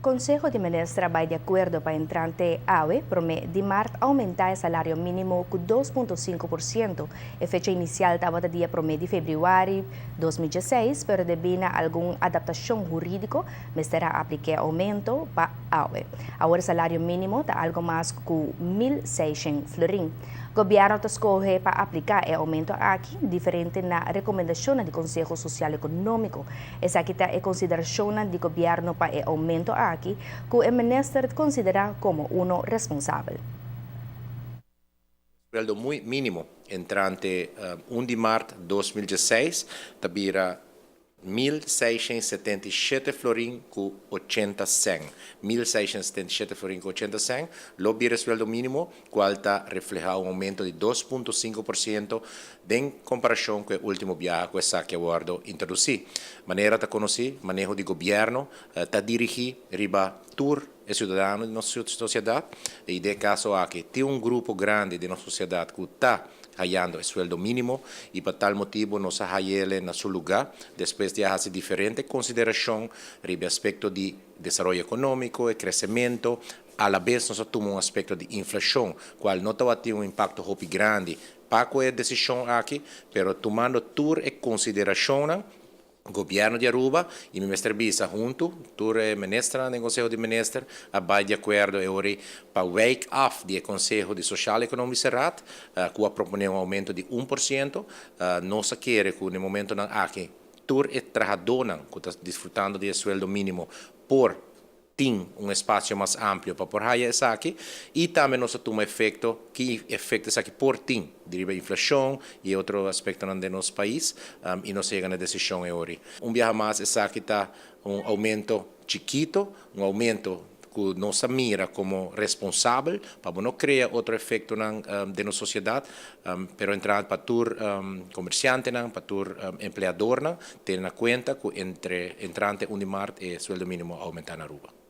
Consejo de Ministros vai de acordo para entrante AWE, promete de março aumentar o salário mínimo com 2,5%. A fecha inicial estava dia 1 de fevereiro de 2016, pero devido a alguma adaptação jurídica, mas terá aplicar aumento para AWE. Agora o salário mínimo está algo mais com 1.600 florim. O governo escolhe para aplicar o aumento aqui, diferente na recomendação do Conselho Social e Econômico. Essa aqui está em consideração do governo para o aumento aqui, que o ministro considera como responsável. Sueldo muy mínimo entrante 1 de março de 2016, tabira 1.677 florin com 80 cent. 1.677 florin com 80 cent. Lobby sueldo mínimo, qual está refleja um aumento de 2,5% em comparação com o último viaje que essa que aguardo introduzir. Maneira de conhecer, manejo de governo, está dirigir riba tour e cidadão de nossa sociedade. E de caso aqui, tem grupo grande de nossa sociedade que está ganhando o sueldo mínimo e por tal motivo nós ele na seu lugar, depois de fazer diferente consideração sobre aspecto de desenvolvimento econômico e crescimento, a la vez nós tomamos aspecto de inflação, qual não vai ter impacto muito grande para a decisão aqui, pero tomando tudo em consideração governo de Aruba e o ministro Bisa junto, tur ministra do Conselho de Ministros, vai de acordo para o wake off do Conselho de Social e Econômico Serrat, que propõe aumento de 1%, nós queremos que no momento aqui, tur e trabalhador que está desfrutando do sueldo mínimo por tem espaço mais amplo para por aí essa aqui e também nós temos efeito que efeito essa aqui por tem deriva inflação e outro aspecto no nosso país e nós chegamos na decisão hoje. Viaje mais essa aqui está aumento chiquito, aumento que nós mira como responsável para não criar outro efeito na nossa sociedade, pero entrar para tur comerciante, para tur empregador, ter na conta que entre entrante 1 de março e sueldo mínimo aumentar na Aruba.